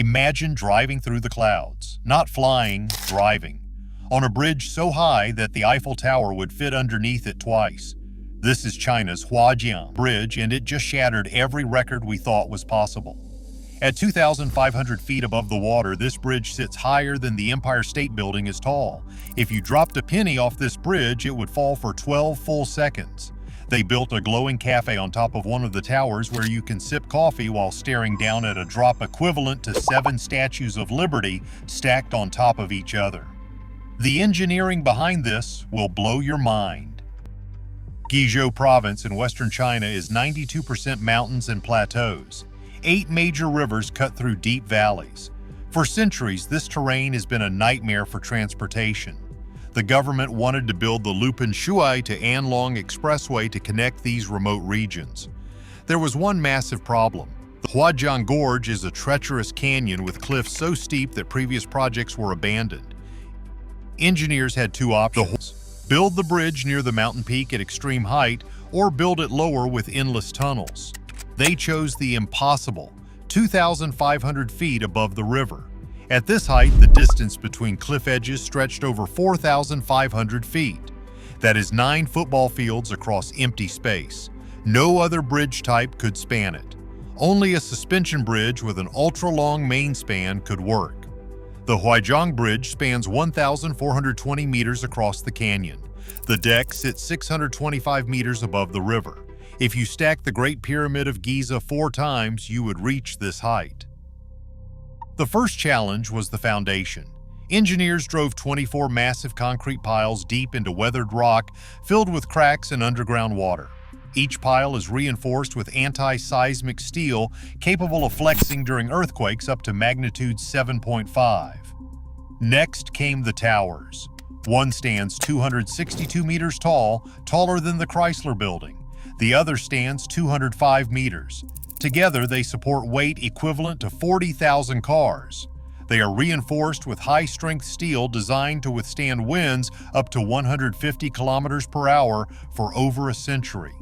Imagine driving through the clouds, not flying, driving, on a bridge so high that the Eiffel Tower would fit underneath it twice. This is China's Huajiang Bridge, and it just shattered every record we thought was possible. At 2,500 feet above the water, this bridge sits higher than the Empire State Building is tall. If you dropped a penny off this bridge, it would fall for 12 full seconds. They built a glowing cafe on top of one of the towers where you can sip coffee while staring down at a drop equivalent to 7 statues of liberty stacked on top of each other. The engineering behind this will blow your mind. Guizhou province in western China is 92% mountains and plateaus. 8 major rivers cut through deep valleys. For centuries, this terrain has been a nightmare for transportation. The government wanted to build the Shui to Anlong expressway to connect these remote regions. There was one massive problem. The Huajiang Gorge is a treacherous canyon with cliffs so steep that previous projects were abandoned. Engineers had 2 options: build the bridge near the mountain peak at extreme height, or build it lower with endless tunnels. They chose the impossible, 2,500 feet above the river. At this height, the distance between cliff edges stretched over 4,500 feet. That is 9 football fields across empty space. No other bridge type could span it. Only a suspension bridge with an ultra-long main span could work. The Huajiang Bridge spans 1,420 meters across the canyon. The deck sits 625 meters above the river. If you stack the Great Pyramid of Giza 4 times, you would reach this height. The first challenge was the foundation. Engineers drove 24 massive concrete piles deep into weathered rock filled with cracks and underground water. Each pile is reinforced with anti-seismic steel capable of flexing during earthquakes up to magnitude 7.5. Next came the towers. One stands 262 meters tall, taller than the Chrysler building. The other stands 205 meters. Together, they support weight equivalent to 40,000 cars. They are reinforced with high-strength steel designed to withstand winds up to 150 kilometers per hour for over a century.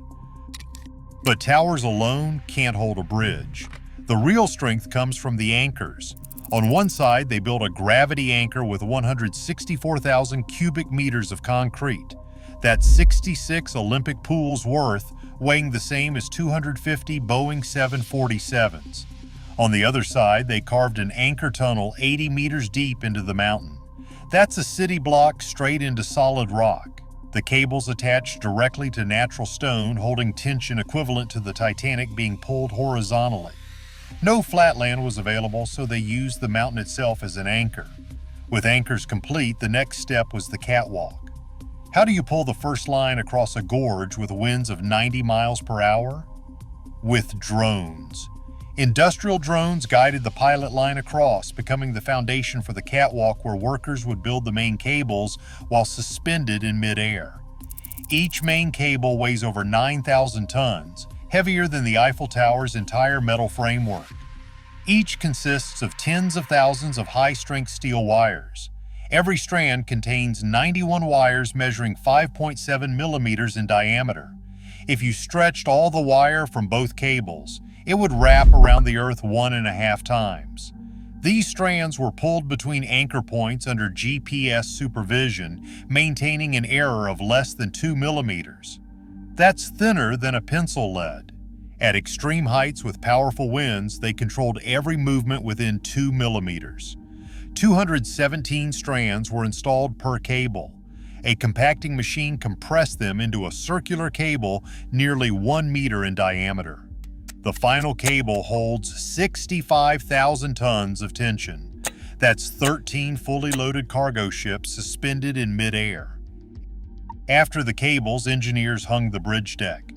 But towers alone can't hold a bridge. The real strength comes from the anchors. On one side, they built a gravity anchor with 164,000 cubic meters of concrete. That's 66 Olympic pools worth, weighing the same as 250 Boeing 747s. On the other side, they carved an anchor tunnel 80 meters deep into the mountain. That's a city block straight into solid rock. The cables attached directly to natural stone, holding tension equivalent to the Titanic being pulled horizontally. No flat land was available, so they used the mountain itself as an anchor. With anchors complete, the next step was the catwalk. How do you pull the first line across a gorge with winds of 90 miles per hour? With drones. Industrial drones guided the pilot line across, becoming the foundation for the catwalk where workers would build the main cables while suspended in midair. Each main cable weighs over 9,000 tons, heavier than the Eiffel Tower's entire metal framework. Each consists of tens of thousands of high-strength steel wires. Every strand contains 91 wires measuring 5.7 millimeters in diameter. If you stretched all the wire from both cables, it would wrap around the Earth 1.5 times. These strands were pulled between anchor points under GPS supervision, maintaining an error of less than 2 millimeters. That's thinner than a pencil lead. At extreme heights with powerful winds, they controlled every movement within 2 millimeters. 217 strands were installed per cable. A compacting machine compressed them into a circular cable nearly 1 meter in diameter. The final cable holds 65,000 tons of tension. That's 13 fully loaded cargo ships suspended in midair. After the cables, engineers hung the bridge deck.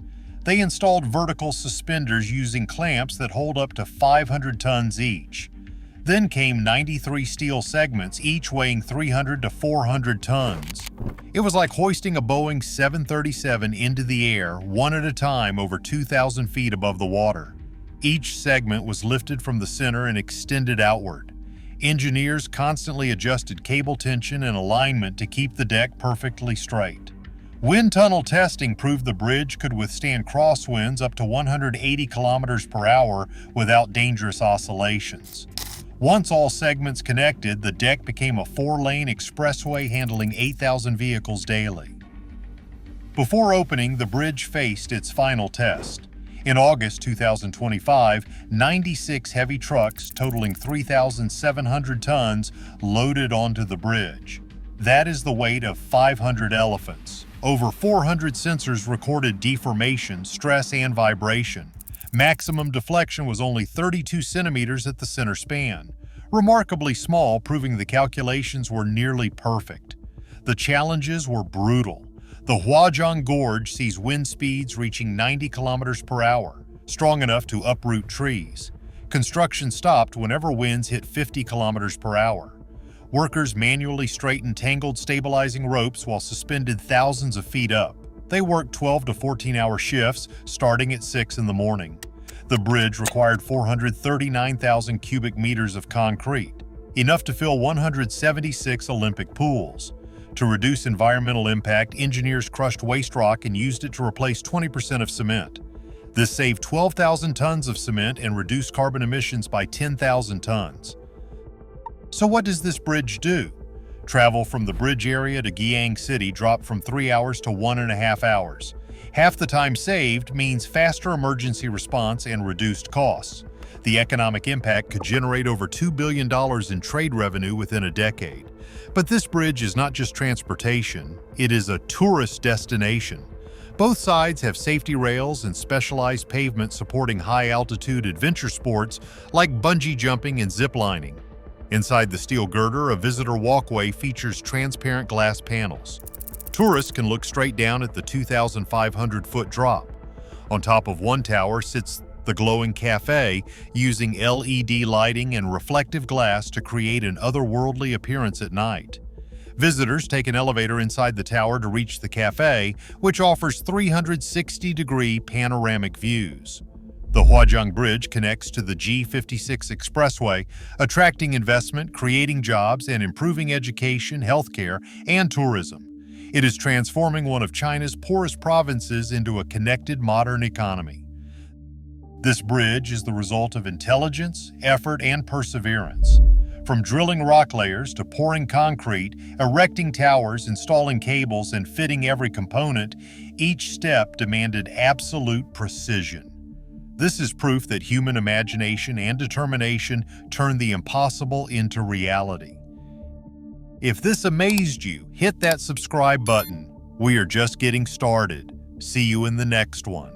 They installed vertical suspenders using clamps that hold up to 500 tons each. Then came 93 steel segments, each weighing 300 to 400 tons. It was like hoisting a Boeing 737 into the air, one at a time over 2,000 feet above the water. Each segment was lifted from the center and extended outward. Engineers constantly adjusted cable tension and alignment to keep the deck perfectly straight. Wind tunnel testing proved the bridge could withstand crosswinds up to 180 kilometers per hour without dangerous oscillations. Once all segments connected, the deck became a 4-lane expressway handling 8,000 vehicles daily. Before opening, the bridge faced its final test. In August 2025, 96 heavy trucks totaling 3,700 tons loaded onto the bridge. That is the weight of 500 elephants. Over 400 sensors recorded deformation, stress, and vibration. Maximum deflection was only 32 centimeters at the center span. Remarkably small, proving the calculations were nearly perfect. The challenges were brutal. The Huajiang Gorge sees wind speeds reaching 90 kilometers per hour, strong enough to uproot trees. Construction stopped whenever winds hit 50 kilometers per hour. Workers manually straightened tangled stabilizing ropes while suspended thousands of feet up. They worked 12 to 14-hour shifts, starting at 6 in the morning. The bridge required 439,000 cubic meters of concrete, enough to fill 176 Olympic pools. To reduce environmental impact, engineers crushed waste rock and used it to replace 20% of cement. This saved 12,000 tons of cement and reduced carbon emissions by 10,000 tons. So what does this bridge do? Travel from the bridge area to Guizhou City dropped from 3 hours to 1.5 hours. Half the time saved means faster emergency response and reduced costs. The economic impact could generate over $2 billion in trade revenue within a decade. But this bridge is not just transportation, it is a tourist destination. Both sides have safety rails and specialized pavement supporting high-altitude adventure sports like bungee jumping and zip lining. Inside the steel girder, a visitor walkway features transparent glass panels. Tourists can look straight down at the 2,500-foot drop. On top of one tower sits the glowing cafe, using LED lighting and reflective glass to create an otherworldly appearance at night. Visitors take an elevator inside the tower to reach the cafe, which offers 360-degree panoramic views. The Huajiang Bridge connects to the G56 expressway, attracting investment, creating jobs, and improving education, healthcare, and tourism. It is transforming one of China's poorest provinces into a connected modern economy. This bridge is the result of intelligence, effort, and perseverance. From drilling rock layers to pouring concrete, erecting towers, installing cables, and fitting every component, each step demanded absolute precision. This is proof that human imagination and determination turn the impossible into reality. If this amazed you, hit that subscribe button. We are just getting started. See you in the next one.